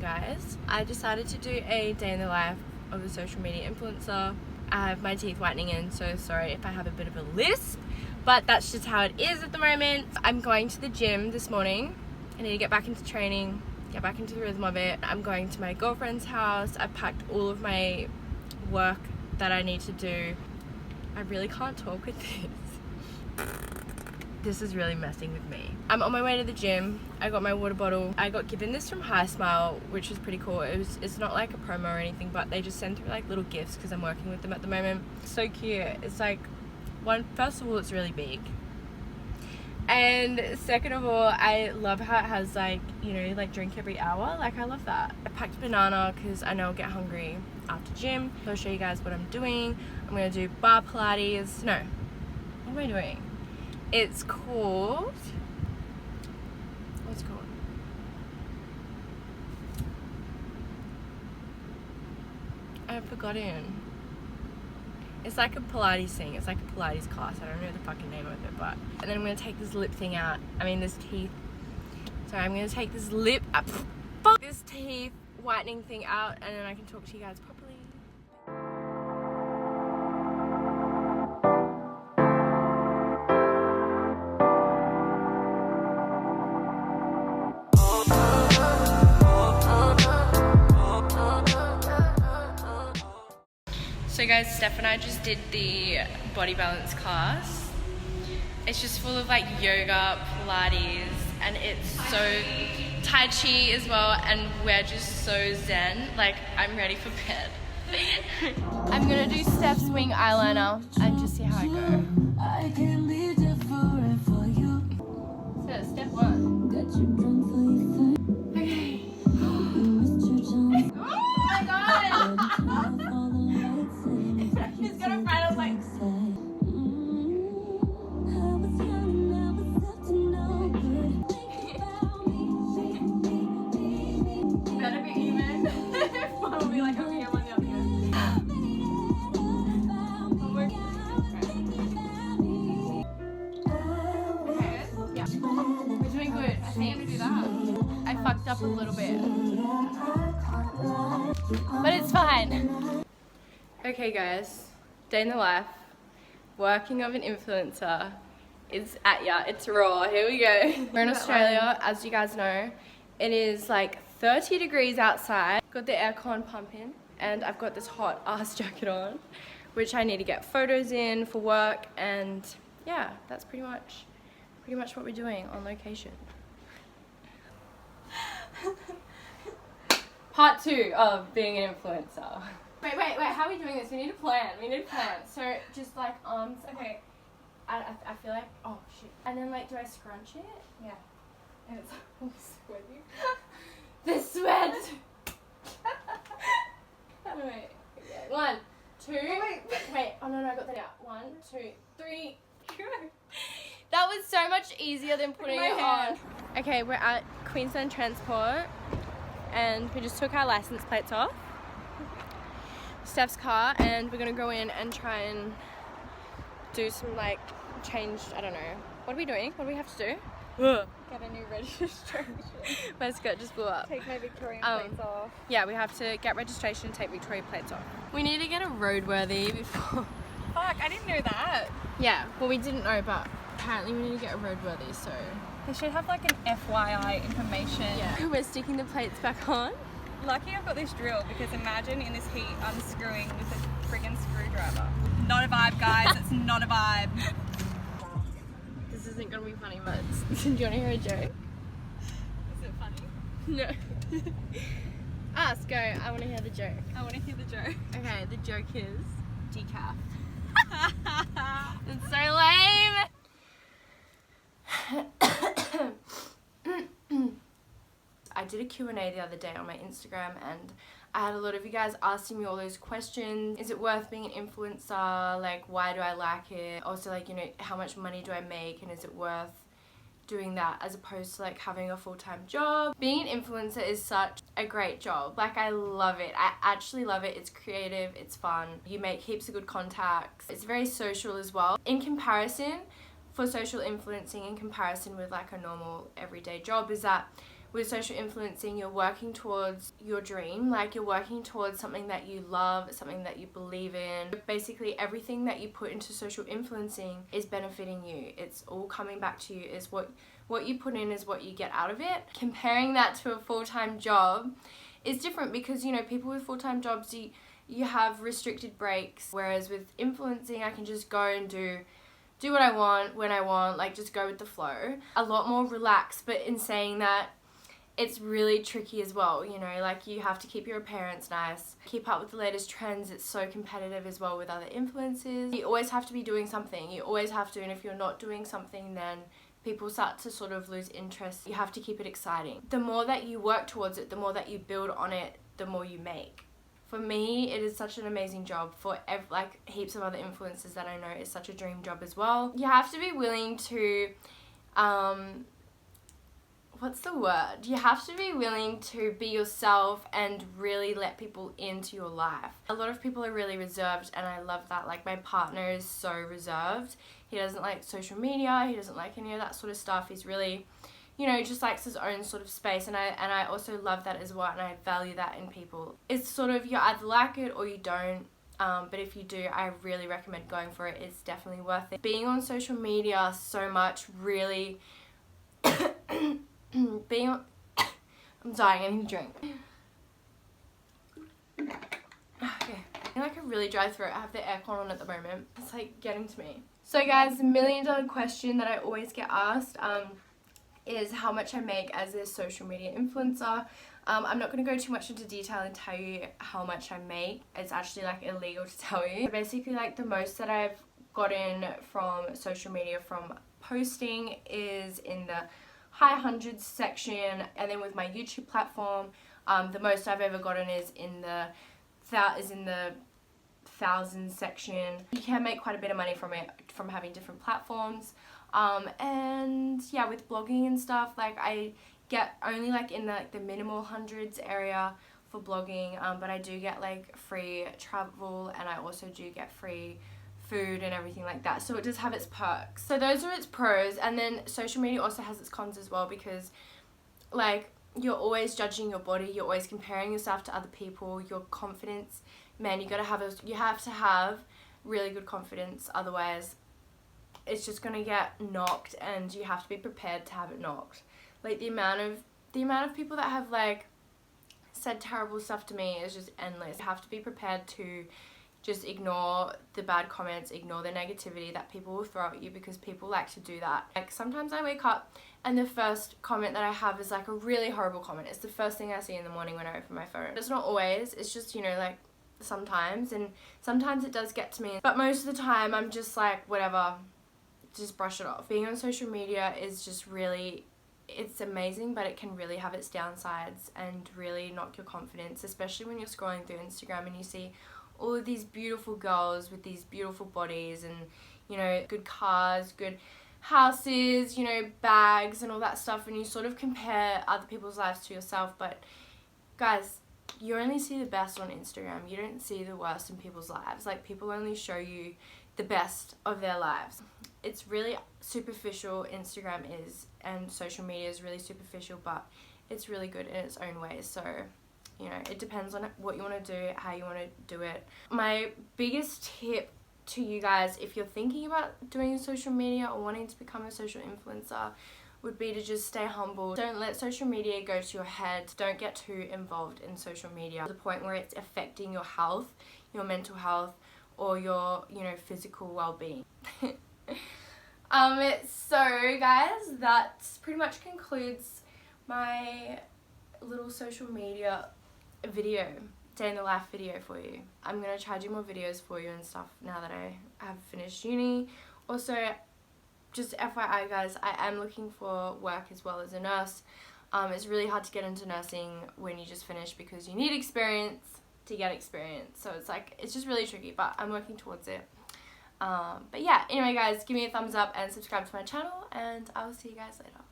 guys. I decided to do a day in the life of a social media influencer. I have my teeth whitening in, so sorry if I have a bit of a lisp, but that's just how it is at the moment. I'm going to the gym this morning. I need to get back into training, get back into the rhythm of it. I'm going to my girlfriend's house. I've packed all of my work that I need to do. I really can't talk with this. This is really messing with me. I'm on my way to the gym. I got my water bottle. I got given this from High Smile, which was pretty cool. It's not like a promo or anything, but they just send through like little gifts because I'm working with them at the moment. So cute. It's like, first of all, it's really big. And second of all, I love how it has like, you know, like drink every hour. Like I love that. I packed a banana because I know I'll get hungry after gym. So I'll show you guys what I'm doing. I'm gonna do bar Pilates. No, what am I doing? It's called, what's it called? I've forgotten. It's like a Pilates thing. It's like a Pilates class. I don't know the fucking name of it, but. And then I'm gonna take this lip thing out. I mean, this teeth. So I'm gonna take this this teeth whitening thing out, and then I can talk to you guys properly. So guys, Steph and I just did the body balance class. It's just full of like yoga, Pilates, and it's so Tai Chi as well, and we're just so zen. Like, I'm ready for bed. I'm gonna do Steph's wing eyeliner and just see how I go. So, step 1. Okay. Oh my god! He's gonna find us like. Better be even. If one will be like, okay, one the other end. Okay, yeah. We're doing good. I think I'm gonna do that. I fucked up a little bit. But it's fine. Okay guys, day in the life, working of an influencer is at ya. It's raw. Here we go. We're in Australia, as you guys know. It is like 30 degrees outside. Got the aircon pumping, and I've got this hot ass jacket on, which I need to get photos in for work, and yeah, that's pretty much what we're doing on location. Part 2 of being an influencer. Wait, how are we doing this? We need a plan. So, just like arms, okay. I feel like, oh shit. And then like, do I scrunch it? Yeah. And it's all sweaty. The sweat! Wait. Okay. 1, 2. Wait. Oh no, I got that out. 1, 2, 3. That was so much easier than putting it on. Okay, we're at Queensland Transport, and we just took our license plates off Steph's car, and we're gonna go in and try and do some like change. I don't know. What are we doing? What do we have to do? Get a new registration. My skirt just blew up. Take my Victorian plates off. Yeah, we have to get registration and take Victoria plates off. We need to get a roadworthy before. Fuck, I didn't know that. Yeah, well we didn't know, but apparently we need to get a roadworthy, so. They should have like an FYI information. Yeah. We're sticking the plates back on. Lucky I've got this drill, because imagine in this heat unscrewing with a friggin' screwdriver. Not a vibe, guys. It's not a vibe. This isn't gonna be funny, but do you wanna hear a joke? Is it funny? No. Ask, go. I wanna hear the joke. I wanna hear the joke. Okay, the joke is decaf. It's so lame. I did a Q&A the other day on my Instagram, and I had a lot of you guys asking me all those questions. Is it worth being an influencer? Like, why do I like it? Also, like, you know, how much money do I make, and is it worth doing that as opposed to like having a full-time job? Being an influencer is such a great job. Like, I love it. I actually love it. It's creative, it's fun. You make heaps of good contacts. It's very social as well. In comparison, for social influencing, in comparison with like a normal everyday job, is that with social influencing, you're working towards your dream. Like, you're working towards something that you love, something that you believe in. Basically, everything that you put into social influencing is benefiting you. It's all coming back to you. Is what you put in is what you get out of it. Comparing that to a full-time job is different because, you know, people with full-time jobs, you have restricted breaks, whereas with influencing, I can just go and do what I want, when I want, like, just go with the flow. A lot more relaxed, but in saying that, it's really tricky as well, you know, like, you have to keep your appearance nice, keep up with the latest trends. It's so competitive as well with other influencers. You always have to be doing something, you always have to, and if you're not doing something, then people start to sort of lose interest. You have to keep it exciting. The more that you work towards it, the more that you build on it, the more you make. For me, it is such an amazing job. For like heaps of other influencers that I know, it's such a dream job as well. You have to be willing to, what's the word? You have to be willing to be yourself and really let people into your life. A lot of people are really reserved, and I love that. Like, my partner is so reserved. He doesn't like social media, he doesn't like any of that sort of stuff. He's really, you know, just likes his own sort of space, and I also love that as well, and I value that in people. It's sort of, you either like it or you don't, but if you do, I really recommend going for it. It's definitely worth it. Being on social media so much really being on I'm dying, I need a drink. Okay, I feel like a really dry throat. I have the aircon on at the moment. It's like getting to me. So guys, the $1,000,000 question that I always get asked is how much I make as a social media influencer. I'm not going to go too much into detail and tell you how much I make. It's actually like illegal to tell you. Basically, like, the most that I've gotten from social media from posting is in the high hundreds section, and then with my YouTube platform, the most I've ever gotten is in the thousands section. You can make quite a bit of money from it, from having different platforms. And yeah, with blogging and stuff, like, I get only like in the minimal hundreds area for blogging, but I do get like free travel, and I also do get free food and everything like that. So it does have its perks. So those are its pros, and then social media also has its cons as well, because, like, you're always judging your body, you're always comparing yourself to other people. Your confidence, man, you have to have really good confidence, otherwise it's just gonna get knocked, and you have to be prepared to have it knocked. Like, the amount of people that have, like, said terrible stuff to me is just endless. You have to be prepared to just ignore the bad comments, ignore the negativity that people will throw at you, because people like to do that. Like, sometimes I wake up and the first comment that I have is like a really horrible comment. It's the first thing I see in the morning when I open my phone. It's not always, it's just, you know, like, sometimes, and sometimes it does get to me, but most of the time I'm just like, whatever, just brush it off. Being on social media is just really, it's amazing, but it can really have its downsides and really knock your confidence, especially when you're scrolling through Instagram and you see all of these beautiful girls with these beautiful bodies and, you know, good cars, good houses, you know, bags and all that stuff, and you sort of compare other people's lives to yourself. But guys, you only see the best on Instagram. You don't see the worst in people's lives. Like, people only show you the best of their lives. It's really superficial, Instagram is, and social media is really superficial, but it's really good in its own way. So, you know, it depends on what you want to do, how you want to do it. My biggest tip to you guys, if you're thinking about doing social media or wanting to become a social influencer, would be to just stay humble. Don't let social media go to your head. Don't get too involved in social media to the point where it's affecting your health, your mental health, or your, you know, physical well-being. So guys, that pretty much concludes my little social media video, day in the life video for you. I'm gonna try to do more videos for you and stuff now that I have finished uni. Also, just FYI guys, I am looking for work as well as a nurse. It's really hard to get into nursing when you just finish, because you need experience to get experience. So it's like, it's just really tricky, but I'm working towards it. But yeah, anyway guys, give me a thumbs up and subscribe to my channel, and I will see you guys later.